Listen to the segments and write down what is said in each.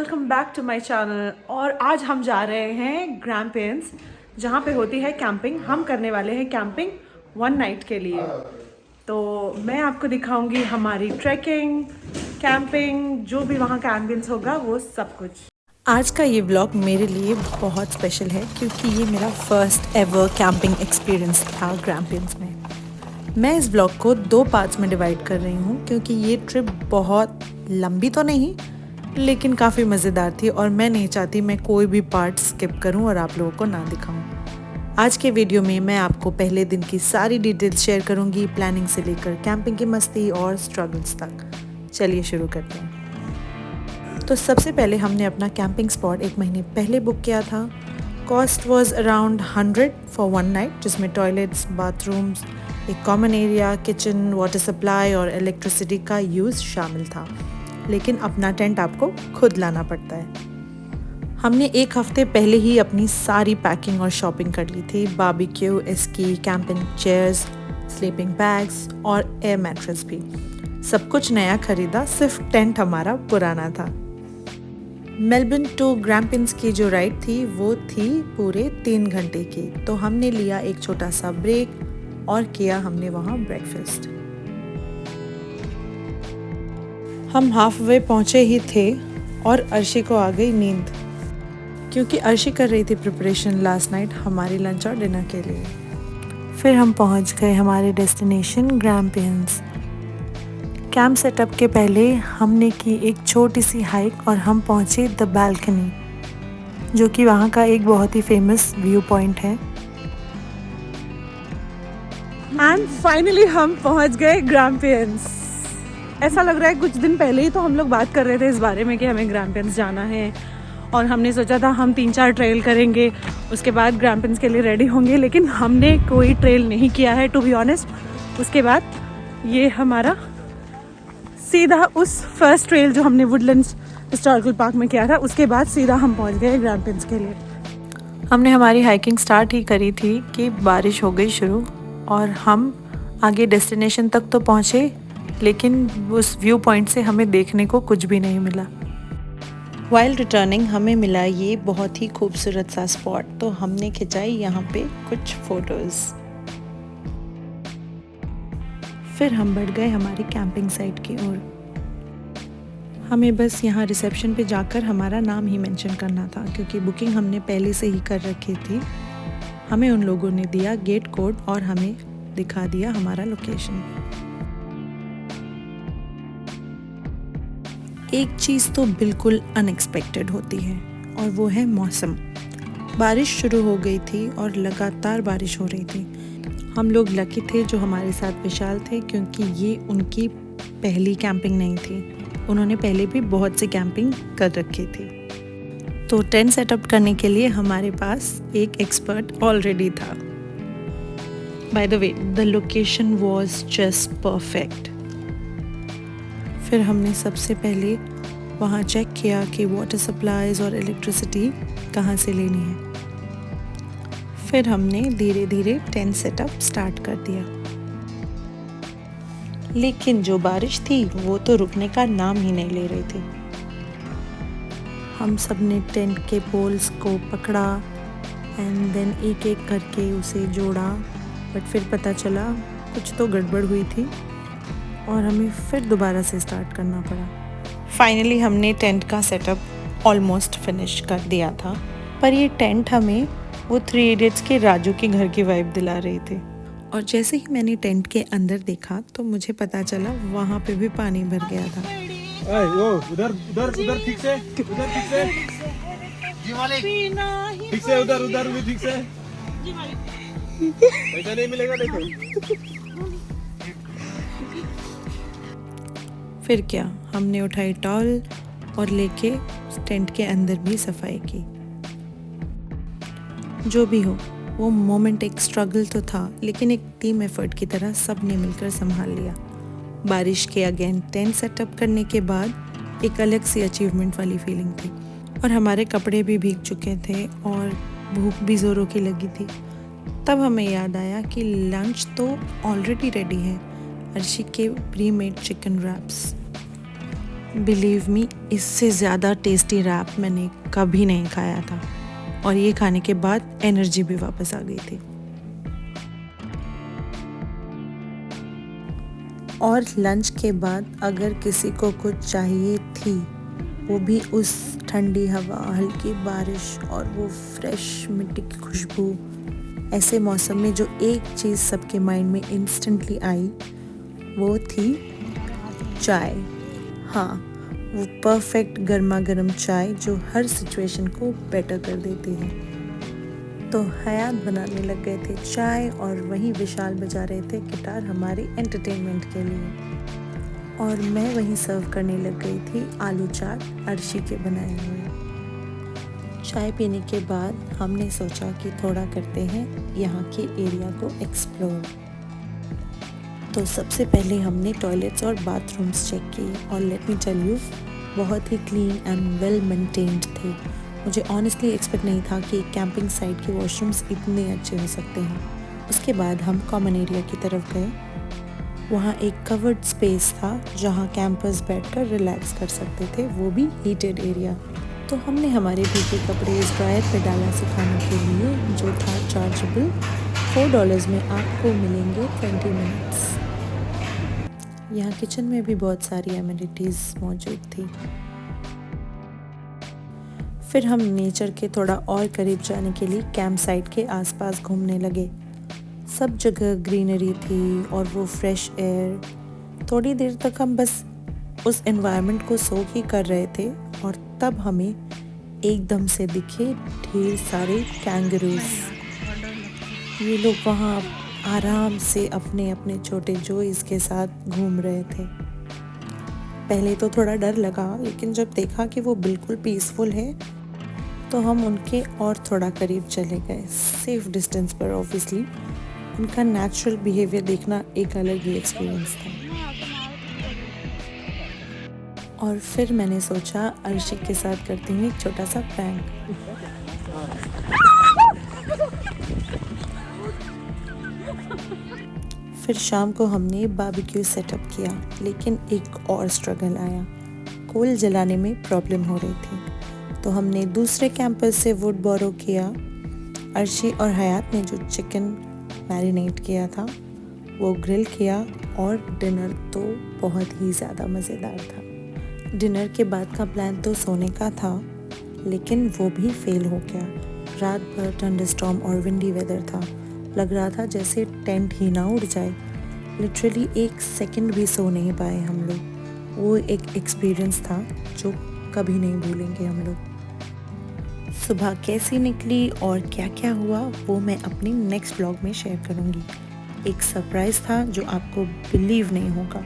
Welcome back to my channel. और आज हम जा रहे हैं ग्रैम्पियंस, जहाँ पे होती है कैंपिंग। हम करने वाले हैं कैंपिंग 1 नाइट के लिए। तो मैं आपको दिखाऊंगी हमारी ट्रैकिंग, कैंपिंग, जो भी वहाँ का एम्बियंस होगा वो सब कुछ। आज का ये व्लॉग मेरे लिए बहुत स्पेशल है क्योंकि ये मेरा फर्स्ट एवर कैंपिंग एक्सपीरियंस था ग्रैम्पियंस में। मैं इस ब्लॉग को 2 पार्ट्स में डिवाइड कर रही हूँ क्योंकि ये ट्रिप बहुत लंबी तो नहीं लेकिन काफ़ी मज़ेदार थी और मैं नहीं चाहती मैं कोई भी पार्ट स्किप करूँ और आप लोगों को ना दिखाऊँ। आज के वीडियो में मैं आपको पहले दिन की सारी डिटेल्स शेयर करूँगी, प्लानिंग से लेकर कैंपिंग की मस्ती और स्ट्रगल्स तक। चलिए शुरू करते हैं। तो सबसे पहले हमने अपना कैंपिंग स्पॉट 1 महीने पहले बुक किया था। Cost was around 100 for 1 night, जिसमें टॉयलेट्स, बाथरूम्स, एक common area, kitchen, water supply और इलेक्ट्रिसिटी का यूज़ शामिल था। लेकिन अपना टेंट आपको खुद लाना पड़ता है। हमने 1 हफ्ते पहले ही अपनी सारी पैकिंग और शॉपिंग कर ली थी। Barbecue, ski, camping chairs, sleeping bags और एयर मैट्रेस भी। सब कुछ नया खरीदा, सिर्फ टेंट हमारा पुराना था। मेलबर्न टू ग्रैम्पियंस की जो राइड थी वो थी पूरे 3 घंटे की। तो हमने लिया एक छोटा सा ब्रेक और किया हमने वहाँ ब्रेकफास्ट। हम हाफ वे पहुँचे ही थे और अर्शी को आ गई नींद क्योंकि अर्शी कर रही थी प्रिपरेशन लास्ट नाइट हमारी लंच और डिनर के लिए। फिर हम पहुँच गए हमारे डेस्टिनेशन ग्रैम्पियंस। कैंप सेटअप के पहले हमने की एक छोटी सी हाइक और हम पहुँचे द बालकनी, जो कि वहाँ का एक बहुत ही फेमस व्यू पॉइंट है। एंड फाइनली हम पहुँच गए ग्रैम्पियंस। ऐसा लग रहा है कुछ दिन पहले ही तो हम लोग बात कर रहे थे इस बारे में कि हमें ग्रैम्पियंस जाना है और हमने सोचा था हम 3-4 ट्रेल करेंगे, उसके बाद ग्रैम्पियंस के लिए रेडी होंगे, लेकिन हमने कोई ट्रेल नहीं किया है टू बी ऑनेस्ट। उसके बाद ये हमारा सीधा उस फर्स्ट ट्रेल जो हमने वुडलैंड्स हिस्टोरिकल पार्क में किया था, उसके बाद सीधा हम पहुंच गए ग्रैम्पियंस के लिए। हमने हमारी हाइकिंग स्टार्ट ही करी थी कि बारिश हो गई शुरू और हम आगे डेस्टिनेशन तक तो पहुंचे, लेकिन उस व्यू पॉइंट से हमें देखने को कुछ भी नहीं मिला। वाइल रिटर्निंग हमें मिला ये बहुत ही खूबसूरत सा स्पॉट, तो हमने खिंचाई यहाँ पे कुछ फोटोज़। फिर हम बढ़ गए हमारी कैंपिंग साइट की ओर। हमें बस यहाँ रिसेप्शन पे जाकर हमारा नाम ही मेंशन करना था क्योंकि बुकिंग हमने पहले से ही कर रखी थी। हमें उन लोगों ने दिया गेट कोड और हमें दिखा दिया हमारा लोकेशन। एक चीज़ तो बिल्कुल अनएक्सपेक्टेड होती है और वो है मौसम। बारिश शुरू हो गई थी और लगातार बारिश हो रही थी। हम लोग लकी थे जो हमारे साथ विशाल थे क्योंकि ये उनकी पहली कैंपिंग नहीं थी, उन्होंने पहले भी बहुत सी कैंपिंग कर रखी थी। तो टेंट सेटअप करने के लिए हमारे पास एक एक्सपर्ट ऑलरेडी था। By the way, the location was just perfect. फिर हमने सबसे पहले वहाँ चेक किया कि वाटर सप्लाईज और इलेक्ट्रिसिटी कहाँ से लेनी है। फिर हमने धीरे धीरे टेंट सेटअप स्टार्ट कर दिया, लेकिन जो बारिश थी वो तो रुकने का नाम ही नहीं ले रही थी। हम सब ने टेंट के पोल्स को पकड़ा एंड देन एक एक करके उसे जोड़ा, बट फिर पता चला कुछ तो गड़बड़ हुई थी और हमें फिर दोबारा से स्टार्ट करना पड़ा। फाइनली हमने टेंट का सेटअप ऑलमोस्ट फिनिश कर दिया था, पर ये टेंट हमें वो 3 इडियट्स के राजू के घर की वाइब दिला रही थी। और जैसे ही मैंने टेंट के अंदर देखा तो मुझे पता चला वहाँ पे भी पानी भर गया था। उधर उधर उधर ठीक से, उधर ठीक से जी मालिक, ठीक से उधर उधर भी ठीक से जी मालिक, पैसा नहीं मिलेगा देखो। फिर क्या, हमने उठाई टॉवल और लेके टेंट के अंदर भी सफाई की। जो भी हो, वो मोमेंट एक स्ट्रगल तो था, लेकिन एक टीम एफर्ट की तरह सब ने मिलकर संभाल लिया। बारिश के अगेन टेंट सेटअप करने के बाद एक अलग सी अचीवमेंट वाली फीलिंग थी और हमारे कपड़े भी भीग चुके थे और भूख भी ज़ोरों की लगी थी। तब हमें याद आया कि लंच तो ऑलरेडी रेडी है, अर्शी के pre made chicken raps. Believe me, इससे ज़्यादा टेस्टी रैप मैंने कभी नहीं खाया था और ये खाने के बाद एनर्जी भी वापस आ गई थी। और लंच के बाद अगर किसी को कुछ चाहिए थी, वो भी उस ठंडी हवा, हल्की बारिश और वो फ्रेश मिट्टी की खुशबू, ऐसे मौसम में जो एक चीज़ सबके माइंड में इंस्टेंटली आई वो थी चाय। हाँ, वो परफेक्ट गर्मा गर्म चाय जो हर सिचुएशन को बेटर कर देती है। तो हयात बनाने लग गए थे चाय और वहीं विशाल बजा रहे थे गिटार हमारे एंटरटेनमेंट के लिए, और मैं वहीं सर्व करने लग गई थी आलू चाट अर्शी के बनाए हुए। चाय पीने के बाद हमने सोचा कि थोड़ा करते हैं यहाँ के एरिया को एक्सप्लोर। तो सबसे पहले हमने टॉयलेट्स और बाथरूम्स चेक किए और लेट मी टेल यू, बहुत ही क्लीन एंड वेल मेंटेन्ड थे। मुझे ऑनेस्टली एक्सपेक्ट नहीं था कि कैंपिंग साइट के वॉशरूम्स इतने अच्छे हो सकते हैं। उसके बाद हम कॉमन एरिया की तरफ गए। वहाँ एक कवर्ड स्पेस था जहाँ कैंपर्स बैठकर रिलैक्स कर सकते थे, वो भी हीटेड एरिया। तो हमने हमारे भीगे कपड़े इस ड्रायर पे डाला सुखाने के लिए, जो था चार्जेबल। $4 में आपको मिलेंगे 20 मिनट्स। यहाँ किचन में भी बहुत सारी एमिनिटीज़ मौजूद थी। फिर हम नेचर के थोड़ा और करीब जाने के लिए कैंप साइट के आसपास घूमने लगे। सब जगह ग्रीनरी थी और वो फ्रेश एयर। थोड़ी देर तक हम बस उस एनवायरनमेंट को सोख ही कर रहे थे और तब हमें एकदम से दिखे ढेर सारे कैंगरूज। ये लोग वहाँ आराम से अपने अपने छोटे जोइस के साथ घूम रहे थे। पहले तो थोड़ा डर लगा, लेकिन जब देखा कि वो बिल्कुल पीसफुल है तो हम उनके और थोड़ा करीब चले गए, सेफ डिस्टेंस पर। ऑब्वियसली उनका नेचुरल बिहेवियर देखना एक अलग ही एक्सपीरियंस था। और फिर मैंने सोचा अर्शी के साथ करती हूँ एक छोटा सा प्रैंक। फिर शाम को हमने बारबेक्यू सेटअप किया, लेकिन एक और स्ट्रगल आया। कोल जलाने में प्रॉब्लम हो रही थी, तो हमने दूसरे कैंपस से वुड बोरो किया। अर्शी और हयात ने जो चिकन मैरिनेट किया था वो ग्रिल किया, और डिनर तो बहुत ही ज़्यादा मज़ेदार था। डिनर के बाद का प्लान तो सोने का था, लेकिन वो भी फेल हो गया। रात भर थंडरस्टॉर्म और विंडी वेदर था। लग रहा था जैसे टेंट ही ना उड़ जाए। लिटरली एक सेकंड भी सो नहीं पाए हम लोग। वो एक एक्सपीरियंस था जो कभी नहीं भूलेंगे हम लोग। सुबह कैसी निकली और क्या क्या हुआ वो मैं अपनी नेक्स्ट ब्लॉग में शेयर करूँगी। एक सरप्राइज़ था जो आपको बिलीव नहीं होगा।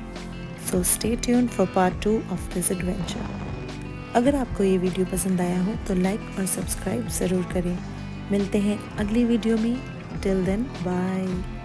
So stay tuned for part 2 of this adventure. अगर आपको ये वीडियो पसंद आया हो तो लाइक और सब्सक्राइब ज़रूर करें। मिलते हैं अगली वीडियो में। Till then, bye.